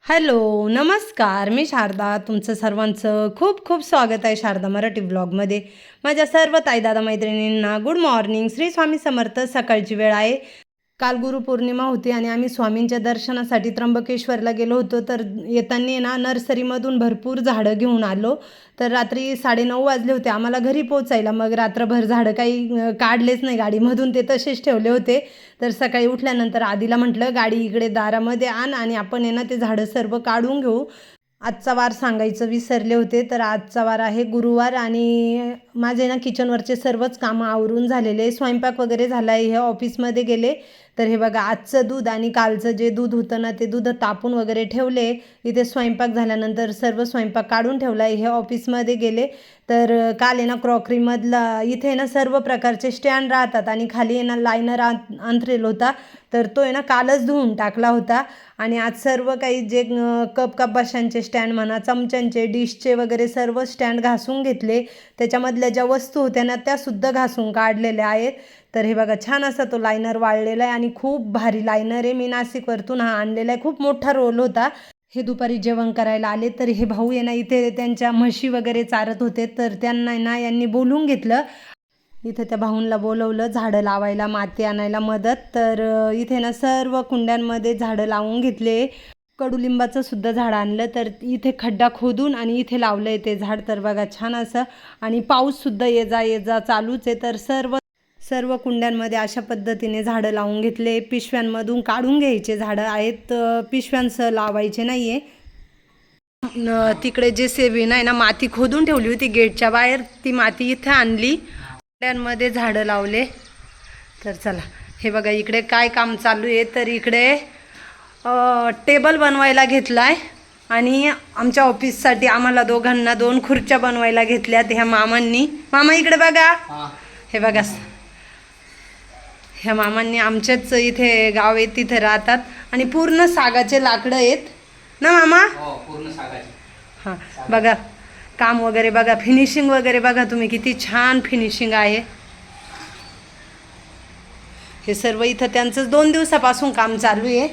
Hello, नमस्कार. मी शारदा. तुमचं सर्वांचं खूप खूप स्वागत आहे शारदा मराठी ब्लॉगमध्ये. माझ्या सर्व ताई दादा मैत्रिणींना गुड मॉर्निंग. श्री स्वामी समर्थ. सकाळची वेळ आहे. काल गुरुपौर्णिमा होती आणि आम्ही स्वामींच्या दर्शनासाठी त्र्यंबकेश्वरला गेलो होतो. तर येताना ना नर्सरीमधून भरपूर झाडं घेऊन आलो. तर रात्री 9:30 वाजले होते आम्हाला घरी पोचायला. मग रात्रभर झाडं काही काढलेच नाही गाडीमधून, ते तसेच ठेवले होते. तर सकाळी उठल्यानंतर आधीला म्हटलं गाडी इकडे दारामध्ये आण आणि आपण ना ते झाडं सर्व काढून घेऊ. आजचा वार सांगायचं विसरले होते. तर आजचा वार आहे गुरुवार आणि माझे ना किचनवरचे सर्वच कामं आवरून झालेले. स्वयंपाक वगैरे झाला आहे. हे ऑफिसमध्ये गेले. तर हे बघा आजचं दूध आणि कालचं जे दूध होतं ना ते दूध तापून वगैरे ठेवले. इथे स्वयंपाक झाल्यानंतर सर्व स्वयंपाक काढून ठेवला आहे. हे ऑफिसमध्ये गेले. तर काल आहे ना क्रॉकरीमधला इथे ना सर्व प्रकारचे स्टँड राहतात आणि खाली आहे ना लायनर अंथरेल होता. तर तो आहे ना कालच धुवून टाकला होता. आणि आज सर्व काही जे कप बशांचे स्टँड म्हणा, चमच्यांचे, डिशचे वगैरे सर्व स्टँड घासून घेतले. त्याच्यामधल्या ज्या वस्तू होत्या ना त्यासुद्धा घासून काढलेल्या आहेत. तर हे बघा छान असा तो लायनर वाळलेला आहे आणि खूप भारी लायनर आहे. मी नाशिकवरतून हा आणलेला आहे. खूप मोठा रोल होता. हे दुपारी जेवण करायला आले. तर हे भाऊ आहे ना इथे त्यांच्या म्हशी वगैरे चारत होते. तर त्यांना ना यांनी बोलून घेतलं. इथं त्या भाऊंला बोलवलं झाडं लावायला, माती आणायला मदत. तर इथे ना सर्व कुंड्यांमध्ये झाडं लावून घेतले. कडुलिंबाचं सुद्धा झाड आणलं. तर इथे खड्डा खोदून आणि इथे लावलं आहे ते झाड. तर बघा छान असं. आणि पाऊससुद्धा ये जा चालूच आहे. तर सर्व सर्व कुंड्यांमध्ये अशा पद्धतीने झाडं लावून घेतले. पिशव्यांमधून काढून घ्यायचे झाडं आहेत, पिशव्यांसह लावायचे नाही आहे. तिकडे जे सेविन आहे ना माती खोदून ठेवली होती गेटच्या बाहेर, ती माती इथे आणली. कुंड्यांमध्ये झाडं लावले. तर चला हे बघा इकडे काय काम चालू आहे. तर इकडे टेबल बनवायला घेतला आहे आणि आमच्या ऑफिससाठी आम्हाला दोघांना 2 खुर्च्या बनवायला घेतल्यात ह्या मामांनी. मामा इकडे बघा. हे बघा ह्या मामांनी आमच्याच इथे गाव आहे तिथे राहतात आणि पूर्ण सागाचे लाकडं आहेत ना मामा. पूर्ण सागाचे. हां बघा काम वगैरे बघा, फिनिशिंग वगैरे बघा तुम्ही, किती छान फिनिशिंग आहे. हे सर्व इथं त्यांचं 2 दिवसापासून काम चालू आहे.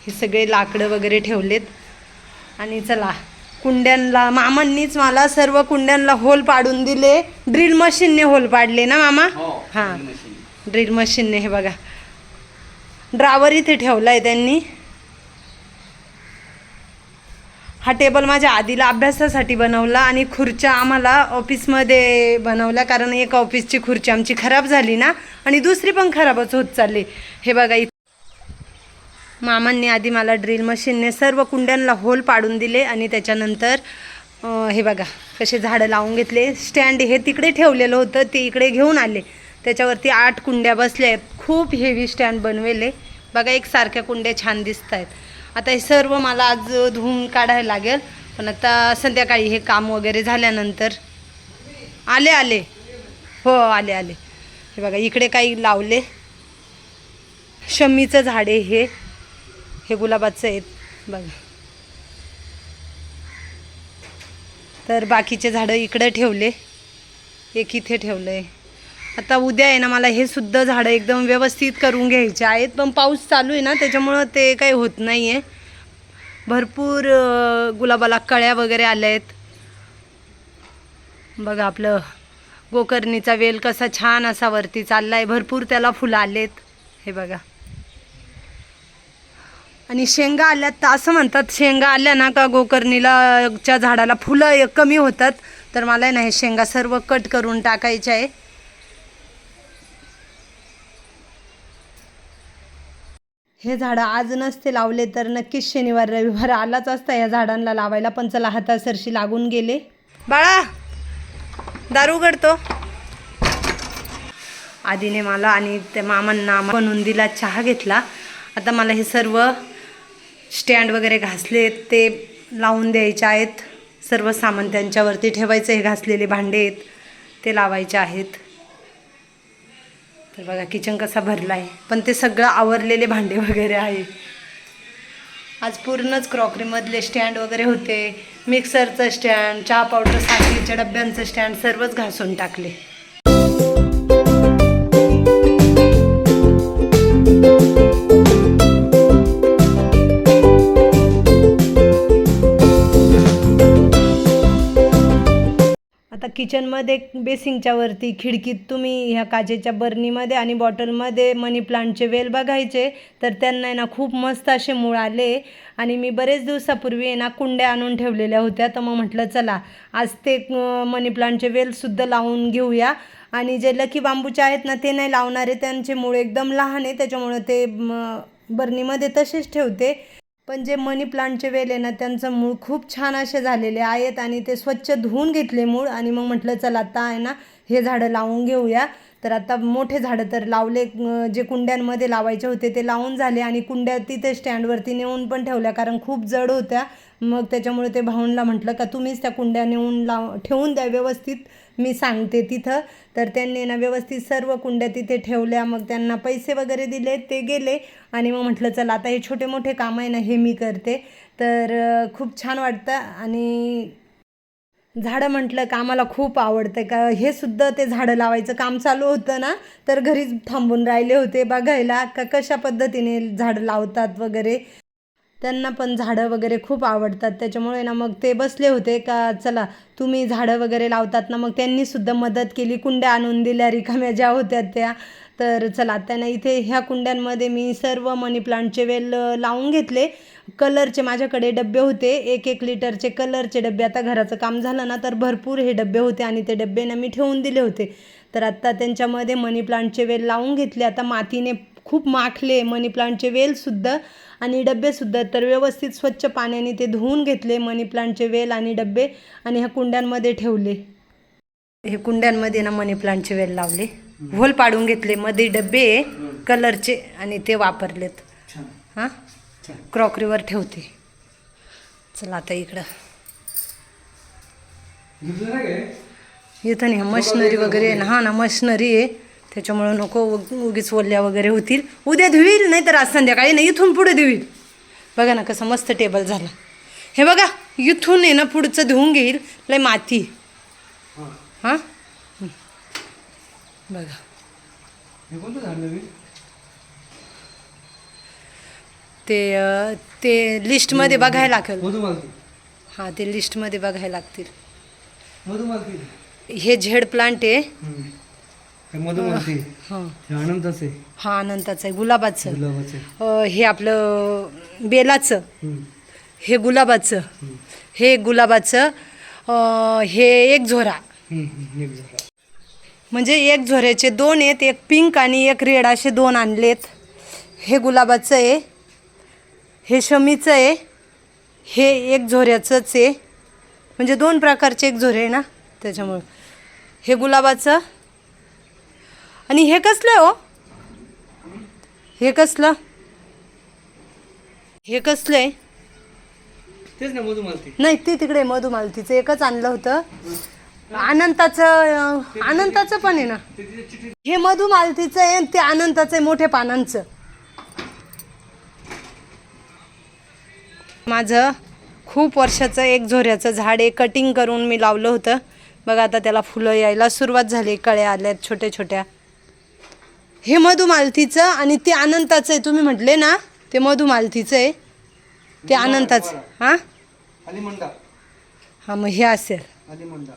हे सगळे लाकडं वगैरे ठेवलेत. आणि चला कुंड्यांना मामांनीच मला सर्व कुंड्यांना होल पाडून दिले. ड्रिल मशीनने होल पाडले ना मामा. हां ड्रिल मशीनने. हे बघा ड्रावर इथे ठेवला आहे त्यांनी. हा टेबल माझ्या आधीला अभ्यासासाठी बनवला आणि खुर्च्या आम्हाला ऑफिसमध्ये बनवल्या, कारण एक ऑफिसची खुर्ची आमची खराब झाली ना आणि दुसरी पण खराबच होत चालली. हे बघा मामांनी आधी मला ड्रिल मशीनने सर्व कुंड्यांना होल पाडून दिले आणि त्याच्यानंतर हे बघा कसे झाडं लावून घेतले. स्टँड हे तिकडे ठेवलेलं होतं ते इकडे घेऊन आले. त्याच्यावरती 8 कुंड्या बसल्या आहेत. खूप हेवी स्टँड बनवेले. बघा एकसारख्या कुंड्या छान दिसत आहेत. आता हे सर्व मला आज धुवून काढायला लागेल. पण आता संध्याकाळी हे काम वगैरे झाल्यानंतर आले हो आले. हे बघा इकडे काही लावले. शमीचं झाड आहे हे गुलाबाचं आहेत बघा. तर बाकीचे झाडं इकडे ठेवले, एक इथे ठेवलं आहे. आता उद्या आहे ना मला हे सुद्धा झाडं एकदम व्यवस्थित करून घ्यायचे आहेत. पण पाऊस चालू आहे ना त्याच्यामुळं ते काही होत नाही आहे. भरपूर गुलाबाला कळ्या वगैरे आल्या आहेत. बघा आपलं गोकर्णीचा वेल कसा छान असा वरती चालला आहे. भरपूर त्याला फुलं आलेत. हे बघा. आणि शेंगा आल्यात. तर असं म्हणतात शेंगा आल्या ना का गोकर्णीलाच्या झाडाला फुलं कमी होतात. तर मला ना हे शेंगा सर्व कट करून टाकायचे आहे. हे झाडं आज नसते लावले तर नक्कीच शनिवार रविवार आलाच असता या झाडांना लावायला. पण चला हातासरशी लागून गेले. बाळा दारू उघडतो. आधीने मला आणि त्या मामांना बनवून दिला, चहा घेतला. आता मला हे सर्व स्टँड वगैरे घासले ते लावून द्यायचे आहेत. सर्व सामान त्यांच्यावरती ठेवायचं. हे घासलेले भांडे आहेत ते लावायचे आहेत. तर बघा किचन कसा भरला आहे. पण ते सगळं आवरलेले भांडे वगैरे आहे. आज पूर्णच क्रॉकरीमधले स्टँड वगैरे होते. मिक्सरचं स्टँड, चहा पावडर साखरेच्या डब्यांचं स्टँड सर्वच घासून टाकले. किचनमध्ये बेसिंगच्या वरती खिडकीत तुम्ही ह्या काचेच्या बरणीमध्ये आणि बॉटलमध्ये मनी प्लांटचे वेल बघायचे, तर त्यांना ना खूप मस्त असे मूळ आले. आणि मी बरेच दिवसापूर्वी ना कुंड्या आणून ठेवलेल्या होत्या, तर मग म्हटलं चला आज ते मनी प्लांटचे वेलसुद्धा लावून घेऊया. आणि जे लकी बांबूचे आहेत ना ते नाही लावणारे, त्यांचे मूळ एकदम लहान आहे, त्याच्यामुळं ते बरणीमध्ये तसेच ठेवते. पण जे मनी प्लांटचे वेल आहे ना त्यांचं मूळ खूप छान असे झालेले आहेत आणि ते स्वच्छ धुवून घेतले मूळ. आणि मग म्हटलं चला आता आहे ना हे झाडं लावून घेऊया. तर आता मोठे झाडं तर लावले, जे कुंड्यांमध्ये लावायचे होते ते लावून झाले आणि कुंड्या तिथे स्टँडवरती नेऊन पण ठेवल्या, कारण खूप जड होत्या. मग त्याच्यामुळे ते भाऊंला म्हटलं का तुम्हीच त्या कुंड्या नेऊन ठेवून द्या व्यवस्थित, मी सांगते तिथं. तर त्यांनी ना व्यवस्थित सर्व कुंड्या तिथे ठेवल्या. मग त्यांना पैसे वगैरे दिले, ते गेले. आणि मग म्हटलं चला आता हे छोटे मोठे काम आहे ना हे मी करते. तर खूप छान वाटतं. आणि झाडं म्हटलं का आम्हाला खूप आवडतं, का हे सुद्धा ते झाडं लावायचं काम चालू होतं ना, तर घरीच थांबून राहिले होते बघायला का कशा पद्धतीने झाडं लावतात वगैरे. त्यांना पण झाडं वगैरे खूप आवडतात, त्याच्यामुळे ना मग ते बसले होते का चला तुम्ही झाडं वगैरे लावतात ना, मग त्यांनीसुद्धा मदत केली, कुंड्या आणून दिल्या रिकाम्या ज्या होत्या त्या. तर चला त्यांना इथे ह्या कुंड्यांमध्ये मी सर्व मनी प्लांटचे वेल लावून घेतले. कलरचे माझ्याकडे डबे होते, 1-1 लिटरचे कलरचे डबे. आता घराचं काम झालं ना तर भरपूर हे डबे होते आणि ते डबे ना मी ठेवून दिले होते. तर आत्ता त्यांच्यामध्ये मनी प्लांटचे वेल लावून घेतले. आता मातीने खूप माखले मनी प्लांटचे वेलसुद्धा आणि डब्बेसुद्धा. तर व्यवस्थित स्वच्छ पाण्याने ते धुवून घेतले मनी प्लांटचे वेल आणि डब्बे आणि ह्या कुंड्यांमध्ये ठेवले. हे कुंड्यांमध्ये ना मनी प्लांटचे वेल लावले, होल पाडून घेतले, मध्ये डब्बे कलरचे आणि ते वापरलेत. हां क्रॉकरीवर ठेवते. चला आता इकडं इथं नाही मशनरी वगैरे आहे ना. हां ना मशनरी आहे, त्याच्यामुळं नको उगीच ओल्या वगैरे होतील. उद्या धुईल नाही तर आज संध्याकाळी नाही, इथून पुढे धुईल. बघा ना कसं मस्त टेबल झालं. हे बघा इथून आहे ना पुढचं धुवून घेईल, लय माती. हां बघा ते लिस्टमध्ये बघायला लागेल. हां ते लिस्टमध्ये बघायला लागतील. हे झेड प्लांट आहे. हां अनंताचं आहे, गुलाबाचं. हे आपलं बेलाचं, हे गुलाबाचं, हे गुलाबाचं. हे एक झोरा, म्हणजे एक झोऱ्याचे 2 आहेत, एक पिंक आणि एक रेड असे 2 आणलेत. हे गुलाबाचं आहे, हे शमीचं आहे, हे एक झोऱ्याचंच आहे, म्हणजे 2 प्रकारचे एक झोरे आहे ना त्याच्यामुळं. हे गुलाबाचं. आणि हे कसलं आहे हो, हे कसलं, हे कसलं आहे? तेच ना मधुमालती. नाही ते तिकडे मधुमालतीचं एकच आणलं होतं. अनंताचं पण आहे ना. हे मधुमालतीचं आहे ते अनंताचं आहे मोठ्या पानांचं. माझं खूप वर्षाचं एक झोऱ्याचं झाड आहे, कटिंग करून मी लावलं होतं. बघा आता त्याला फुलं यायला सुरुवात झाली, कळ्या आल्यात छोट्या छोट्या. हे मधुमालतीचं आणि ते अनंताचं आहे. तुम्ही म्हटले ना ते मधुमालतीचं आहे, ते अनंताचं. हां अलिमंडा. हां मग हे असेल अलिमंडा.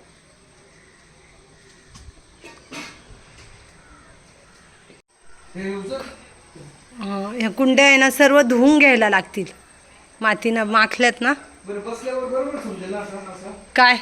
ह्या कुंड्या आहे ना सर्व धुवून घ्यायला लागतील, मातीनं माखल्यात ना. काय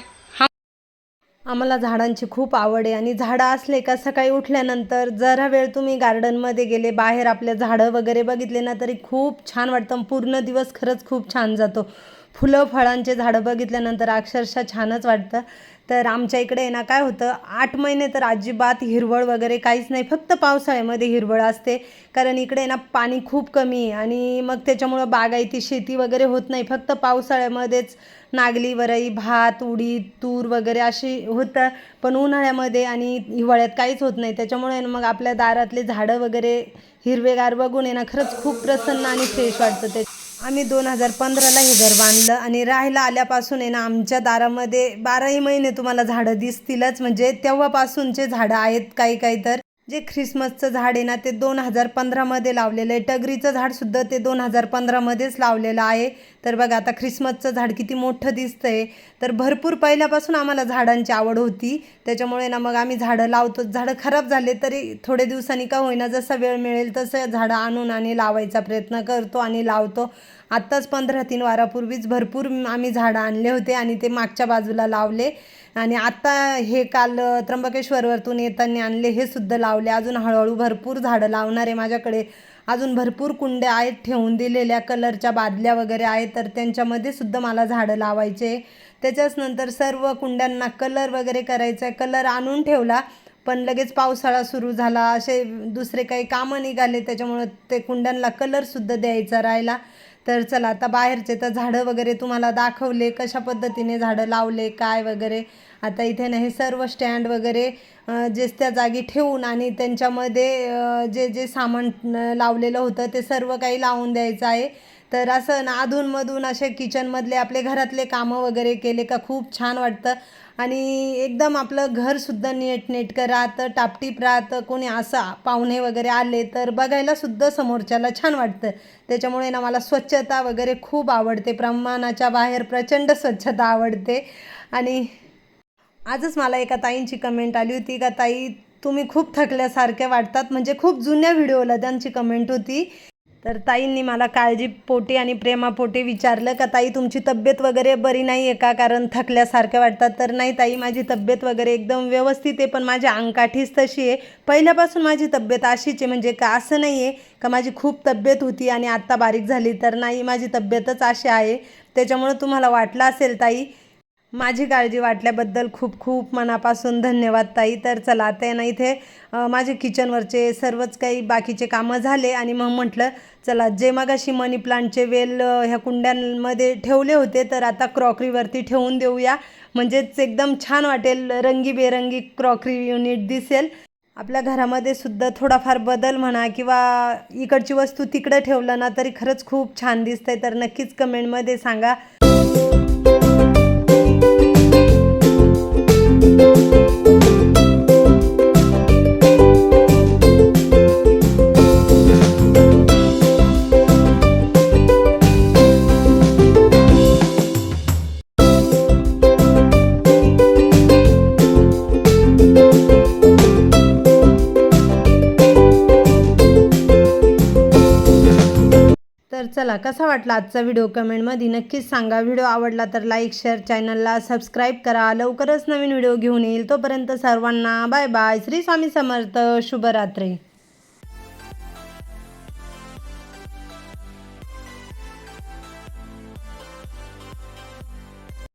आम्हाला झाडांची खूप आवड आहे आणि झाडं असले का सकाळी उठल्यानंतर जरा वेळ तुम्ही गार्डनमध्ये गेले, बाहेर आपल्या झाडं वगैरे बघितले ना तरी खूप छान वाटतं. पूर्ण दिवस खरंच खूप छान जातो. फुलं फळांचे झाडं बघितल्यानंतर अक्षरशः छानच वाटतं. तर आमच्या इकडे आहे ना काय होतं, 8 महिने तर अजिबात हिरवळ वगैरे काहीच नाही, फक्त पावसाळ्यामध्ये हिरवळ असते. कारण इकडे ना पाणी खूप कमी आहे आणि मग त्याच्यामुळं बागायती शेती वगैरे होत नाही. फक्त पावसाळ्यामध्येच नागली, वरई, भात, उडीद, तूर वगैरे अशी होतं. पण उन्हाळ्यामध्ये आणि हिवाळ्यात काहीच होत नाही. त्याच्यामुळे मग आपल्या दारातले झाडं वगैरे हिरवेगार बघून आहे ना खरंच खूप प्रसन्न आणि फ्रेश वाटतं. ते आम्ही 2015ला हे घर बांधलं आणि राहायला आल्यापासून आहे ना आमच्या दारामध्ये 12ही महिने तुम्हाला झाडं दिसतीलच. म्हणजे तेव्हापासूनचे झाडं आहेत काही काही. तर जे ख्रिसमसचं झाड आहे ना ते 2015मध्ये लावलेलं आहे. टगरीचं झाडसुद्धा ते 2015मध्येच लावलेलं आहे. तर बघा आता ख्रिसमसचं झाड किती मोठं दिसतं आहे. तर भरपूर पहिल्यापासून आम्हाला झाडांची आवड होती. त्याच्यामुळे ना मग आम्ही झाडं लावतो. झाडं खराब झाले तरी थोडे दिवसांनी का होईना जसा वेळ मिळेल तसं झाडं आणून आणि लावायचा प्रयत्न करतो आणि लावतो. आत्ताच 15-3 वारापूर्वीच भरपूर आम्ही झाडं आणले होते आणि ते मागच्या बाजूला लावले. आणि आता हे काल त्र्यंबकेश्वरवरतून येताना आणले हे सुद्धा लावले. अजून हळूहळू भरपूर झाडं लावणार आहे. माझ्याकडे अजून भरपूर कुंड्या आहेत ठेवून दिलेल्या, कलरच्या बादल्या वगैरे आहेत. तर त्यांच्यामध्ये सुद्धा मला झाडं लावायचे. त्याच्याच नंतर सर्व कुंड्यांना कलर वगैरे करायचा आहे. कलर आणून ठेवला पण लगेच पावसाळा सुरू झाला, असे दुसरे काही कामं निघाले त्याच्यामुळं ते कुंड्यांना कलरसुद्धा द्यायचा राहिला. तर चला आता बाहेरचे तर झाडं वगैरे तुम्हाला दाखवले कशा पद्धतीने झाडं लावले काय वगैरे. आता इथे ना हे सर्व स्टँड वगैरे जे त्या जागी ठेवून आणि त्यांच्यामध्ये जे जे सामान लावलेलं होतं ते सर्व काही लावून द्यायचं आहे. तर असं ना अधूनमधून असे किचनमधले आपले घरातले कामं वगैरे केले का खूप छान वाटतं आणि एकदम आपलं घरसुद्धा नीटनेटकं राहतं, टापटीप राहतं. कोणी असं पाहुणे वगैरे आले तर बघायलासुद्धा समोरच्याला छान वाटतं. त्याच्यामुळे ना मला स्वच्छता वगैरे खूप आवडते, प्रमाणाच्या बाहेर प्रचंड स्वच्छता आवडते. आणि आजच मला एका ताईंची कमेंट आली होती का ताई तुम्ही खूप थकल्यासारख्या वाटतात, म्हणजे खूप जुन्या व्हिडिओला त्यांची कमेंट होती. तर ताईंनी मला काळजीपोटी आणि प्रेमापोटी विचारलं का ताई तुमची तब्येत वगैरे बरी नाही आहे का, कारण थकल्यासारख्या वाटतात. तर नाही ताई माझी तब्येत वगैरे एकदम व्यवस्थित आहे, पण माझी अंगकाठीच तशी आहे. पहिल्यापासून माझी तब्येत अशीच आहे, म्हणजे का असं नाही आहे का माझी खूप तब्येत होती आणि आत्ता बारीक झाली. तर नाही माझी तब्येतच अशी आहे. त्याच्यामुळं तुम्हाला वाटलं असेल ताई, माझी काळजी वाटल्याबद्दल खूप खूप मनापासून धन्यवाद ताई. तर चला आता ना इथे माझे किचनवरचे सर्वच काही बाकीचे कामं झाले आणि मग म्हटलं चला जे मगाशी मनी प्लांटचे वेल ह्या कुंड्यांमध्ये ठेवले होते तर आता क्रॉकरीवरती ठेवून देऊया, म्हणजेच एकदम छान वाटेल, रंगीबेरंगी क्रॉकरी युनिट दिसेल. आपल्या घरामध्ये सुद्धा थोडाफार बदल म्हणा किंवा इकडची वस्तू तिकडं ठेवलं ना तरी खरंच खूप छान दिसतंय. तर नक्कीच कमेंटमध्ये सांगा. तर चला कसा वाटला आजचा व्हिडिओ कमेंटमध्ये नक्कीच सांगा. व्हिडिओ आवडला तर लाईक शेअर, चॅनलला सबस्क्राईब करा. लवकरच नवीन व्हिडिओ घेऊन येईल. तोपर्यंत सर्वांना बाय बाय. श्री स्वामी समर्थ. शुभरात्री.